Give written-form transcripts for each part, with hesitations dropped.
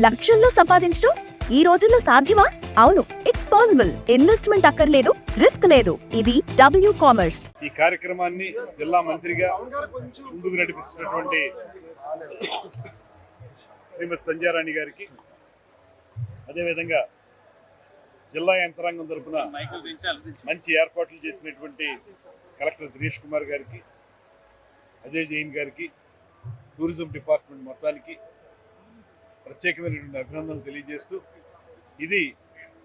లక్షల్లో సంపాదించడం ఈ రోజుల్లో సాధ్యమా? అవును, ఇట్స్ పాసిబుల్. ఇన్వెస్ట్మెంట్ అక్కర్లేదు, రిస్క్ లేదు. ఇది డబ్ల్యూ కామర్స్. ఈ కార్యక్రమాన్ని జిల్లా మంత్రిగా ముందుకు నడిపిస్తున్నటువంటి శ్రీమతి సంధ్యారాణి గారికి, అదేవిధంగా జిల్లా యంత్రాంగం తరఫున మంచి ఏర్పాట్లు చేసినటువంటి కలెక్టర్ దినేష్ కుమార్ గారికి, అజయ్ జైన్ గారికి, టూరిజం డిపార్ట్మెంట్ మొత్తానికి ప్రత్యేకమైనటువంటి అభినందనలు తెలియజేస్తూ, ఇది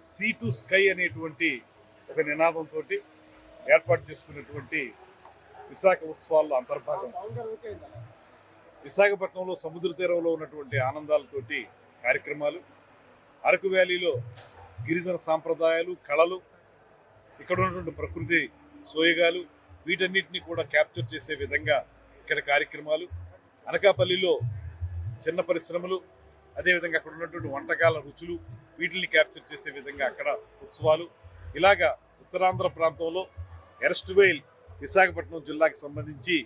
సీ టు స్కై అనేటువంటి ఒక నినాదంతో ఏర్పాటు చేసుకున్నటువంటి విశాఖ ఉత్సవాల్లో అంతర్భాగం. విశాఖపట్నంలో సముద్ర తీరంలో ఉన్నటువంటి ఆనందాలతోటి కార్యక్రమాలు, అరకు వ్యాలీలో గిరిజన సాంప్రదాయాలు, కళలు, ఇక్కడ ఉన్నటువంటి ప్రకృతి సోయగాలు, వీటన్నిటిని కూడా క్యాప్చర్ చేసే విధంగా ఇక్కడ కార్యక్రమాలు, అనకాపల్లిలో చిన్న పరిశ్రమలు, అదేవిధంగా అక్కడ ఉన్నటువంటి వంటకాల రుచులు, వీటిని క్యాప్చర్ చేసే విధంగా అక్కడ ఉత్సవాలు, ఇలాగా ఉత్తరాంధ్ర ప్రాంతంలో ఎర్స్ట్వెయిల్ విశాఖపట్నం జిల్లాకి సంబంధించి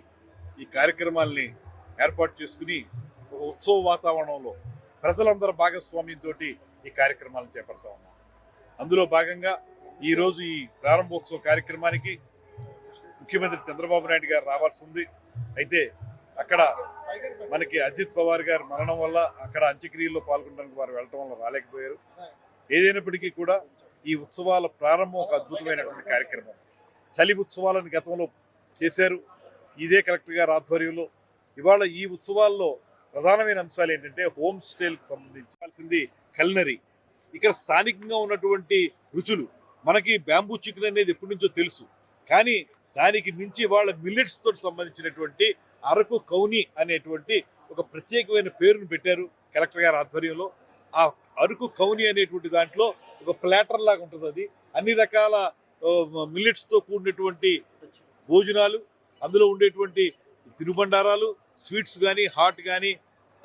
ఈ కార్యక్రమాల్ని ఏర్పాటు చేసుకుని ఒక ఉత్సవ వాతావరణంలో ప్రజలందరూ భాగస్వామ్యంతో ఈ కార్యక్రమాలను చేపడతా ఉన్నాం. అందులో భాగంగా ఈరోజు ఈ ప్రారంభోత్సవ కార్యక్రమానికి ముఖ్యమంత్రి చంద్రబాబు నాయుడు గారు రావాల్సి ఉంది. అయితే అక్కడ మనకి అజిత్ పవార్ గారు మరణం వల్ల అక్కడ అంత్యక్రియల్లో పాల్గొనడానికి వారు వెళ్ళటం వల్ల రాలేకపోయారు. ఏదైనప్పటికీ కూడా ఈ ఉత్సవాల ప్రారంభం ఒక అద్భుతమైనటువంటి కార్యక్రమం. చలి ఉత్సవాలను గతంలో చేశారు ఇదే కలెక్టర్ గారి ఆధ్వర్యంలో. ఇవాళ ఈ ఉత్సవాల్లో ప్రధానమైన అంశాలు ఏంటంటే హోమ్ స్టేలకు సంబంధించాల్సింది కల్నరీ. ఇక్కడ స్థానికంగా ఉన్నటువంటి రుచులు, మనకి బ్యాంబూ చికెన్ అనేది ఎప్పటి నుంచో తెలుసు, కానీ దానికి మించి వాళ్ళ మిల్లెట్స్ తోటి సంబంధించినటువంటి అరకు కౌని అనేటువంటి ఒక ప్రత్యేకమైన పేరును పెట్టారు కలెక్టర్ గారి ఆధ్వర్యంలో. ఆ అరకు కౌని అనేటువంటి దాంట్లో ఒక ప్లాటర్ లాగా ఉంటుంది. అది అన్ని రకాల మిల్లెట్స్తో కూడినటువంటి భోజనాలు, అందులో ఉండేటువంటి తినుబండారాలు, స్వీట్స్ కానీ, హాట్ కానీ,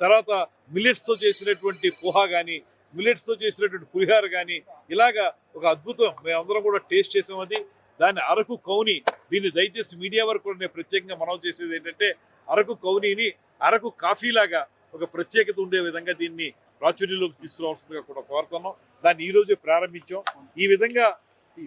తర్వాత మిల్లెట్స్తో చేసినటువంటి పోహా కానీ, మిల్లెట్స్తో చేసినటువంటి పులిహార కానీ, ఇలాగా ఒక అద్భుతం. మేమందరం కూడా టేస్ట్ చేసాం. అది దాన్ని అరకు కౌని. దీన్ని దయచేసి మీడియా వరకు నేను ప్రత్యేకంగా మనవి చేసేది ఏంటంటే, అరకు కౌనీని అరకు కాఫీలాగా ఒక ప్రత్యేకత ఉండే విధంగా దీన్ని ప్రాచుర్యంలోకి తీసుకురావాల్సిందిగా కూడా కోరుతున్నాం. దాన్ని ఈ రోజే ప్రారంభించాం. ఈ విధంగా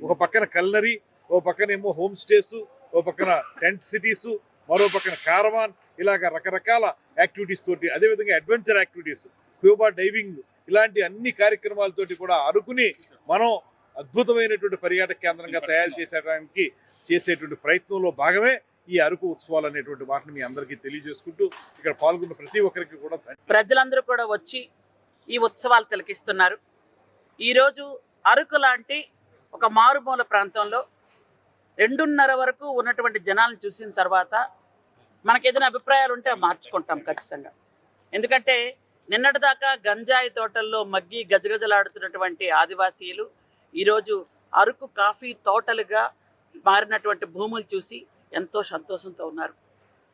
ఒక పక్కన కల్నరీ, ఓ పక్కనేమో హోమ్ స్టేస్, ఓ పక్కన టెంట్ సిటీస్, మరో పక్కన కారవాన్, ఇలాగ రకరకాల యాక్టివిటీస్ తోటి, అదేవిధంగా అడ్వెంచర్ యాక్టివిటీస్, స్కూబా డైవింగ్, ఇలాంటి అన్ని కార్యక్రమాలతోటి కూడా అరకుని మనం అద్భుతమైనటువంటి పర్యాటక కేంద్రంగా తయారు చేసేటువంటి ప్రయత్నంలో భాగమే ఈ అరకు ఉత్సవాలు అనేటువంటి వాటిని మీ అందరికీ తెలియజేసుకుంటూ, ఇక్కడ పాల్గొన్న ప్రతి ఒక్కరికి కూడా ప్రజలందరూ కూడా వచ్చి ఈ ఉత్సవాలు తిలకిస్తున్నారు. ఈరోజు అరకు లాంటి ఒక మారుమూల ప్రాంతంలో 2:30 వరకు ఉన్నటువంటి జనాలను చూసిన తర్వాత మనకి ఏదైనా అభిప్రాయాలు ఉంటే మార్చుకుంటాం ఖచ్చితంగా. ఎందుకంటే నిన్నటిదాకా గంజాయి తోటల్లో మగ్గి గజగజలాడుతున్నటువంటి ఆదివాసీలు ఈరోజు అరకు కాఫీ తోటలుగా మారినటువంటి భూములు చూసి ఎంతో సంతోషంతో ఉన్నారు.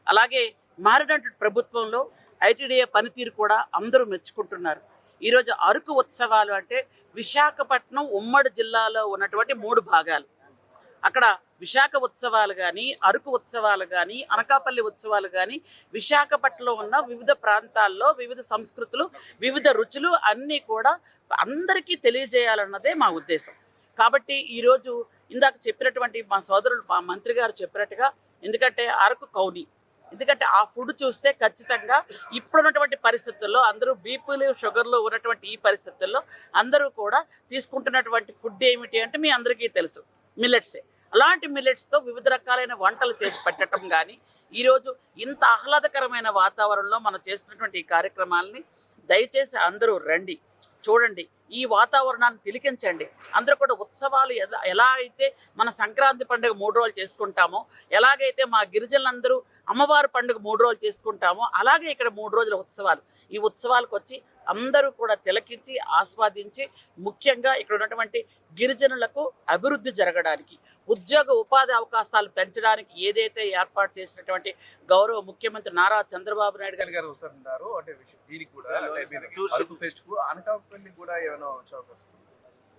అలాగే మారినటువంటి ప్రభుత్వంలో ఐటీడీఏ పనితీరు కూడా అందరూ మెచ్చుకుంటున్నారు. ఈరోజు అరకు ఉత్సవాలు అంటే విశాఖపట్నం ఉమ్మడి జిల్లాలో ఉన్నటువంటి 3 భాగాలు. అక్కడ విశాఖ ఉత్సవాలు కానీ, అరకు ఉత్సవాలు కానీ, అనకాపల్లి ఉత్సవాలు కానీ, విశాఖపట్నంలో ఉన్న వివిధ ప్రాంతాల్లో వివిధ సంస్కృతులు, వివిధ రుచులు అన్నీ కూడా అందరికీ తెలియజేయాలన్నదే మా ఉద్దేశం. కాబట్టి ఈరోజు ఇందాక చెప్పినటువంటి మా సోదరులు, మా మంత్రి గారు చెప్పినట్టుగా, ఎందుకంటే అరకు కౌని, ఎందుకంటే ఆ ఫుడ్ చూస్తే ఖచ్చితంగా ఇప్పుడున్నటువంటి పరిస్థితుల్లో అందరూ బీపీలు, షుగర్లు ఉన్నటువంటి ఈ పరిస్థితుల్లో అందరూ కూడా తీసుకుంటున్నటువంటి ఫుడ్ ఏమిటి అంటే మీ అందరికీ తెలుసు, మిల్లెట్సే. అలాంటి మిల్లెట్స్తో వివిధ రకాలైన వంటలు చేసి పెట్టడం కానీ, ఈరోజు ఇంత ఆహ్లాదకరమైన వాతావరణంలో మనం చేస్తున్నటువంటి ఈ కార్యక్రమాలని దయచేసి అందరూ రండి, చూడండి, ఈ వాతావరణాన్ని తిలకించండి. అందరూ కూడా ఉత్సవాలు ఎలా అయితే మన సంక్రాంతి పండుగ 3 రోజులు చేసుకుంటామో, ఎలాగైతే మా గిరిజనులందరూ అమ్మవారి పండుగ 3 రోజులు చేసుకుంటామో, అలాగే ఇక్కడ 3 రోజుల ఉత్సవాలు. ఈ ఉత్సవాలకు వచ్చి అందరూ కూడా తిలకించి ఆస్వాదించి, ముఖ్యంగా ఇక్కడ ఉన్నటువంటి గిరిజనులకు అభివృద్ధి జరగడానికి, ఉద్యోగ ఉపాధి అవకాశాలు పెంచడానికి ఏదైతే ఏర్పాటు చేసినటువంటి గౌరవ ముఖ్యమంత్రి నారా చంద్రబాబు నాయుడు గారు గారు వస్తున్నారు అంటే దీనికి కూడా అరకు ఫెస్ట్ కు అనకాపల్లి కూడా ఏమైనా వచ్చే అవకాశం ఉందా?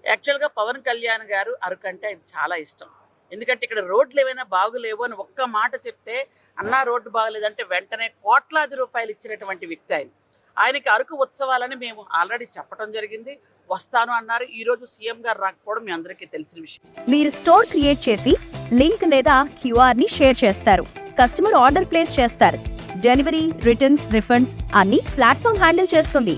యాక్చువల్గా పవన్ కళ్యాణ్ గారు అరకు అంటే ఆయనకు చాలా ఇష్టం. ఎందుకంటే ఇక్కడ రోడ్లు ఏమైనా బాగులేవు అని ఒక్క మాట చెప్తే, అన్నా రోడ్డు బాగలేదంటే వెంటనే కోట్లాది రూపాయలు ఇచ్చినటువంటి వ్యక్తి ఆయన. ఆయనకి అరకు ఉత్సవాలని మేము ఆల్రెడీ చెప్పడం జరిగింది, వస్తాను అన్నారు. ఈరోజు సీఎం గారు రాకపోవడం మీ అందరికీ తెలిసిన విషయం. మీరు స్టోర్ క్రియేట్ చేసి లింక్ లేదా క్యూఆర్ ని షేర్ చేస్తారు. కస్టమర్ ఆర్డర్ ప్లేస్ చేస్తారు. డెలివరీ, రిటర్న్స్, రిఫండ్స్ అన్ని ప్లాట్ఫామ్ హ్యాండిల్ చేస్తుంది.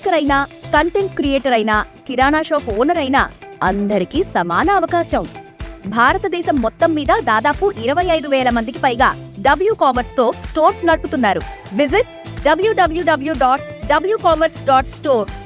మేకర్ అయినా, కంటెంట్ క్రియేటర్ అయినా, కిరాణా షాప్ ఓనర్ అయినా అందరికీ సమాన అవకాశం. భారతదేశం మొత్తం మీద దాదాపు 25,000 మందికి పైగా WCommerce తో స్టోర్స్ నడుపుతున్నారు. Visit www.wcommerce.store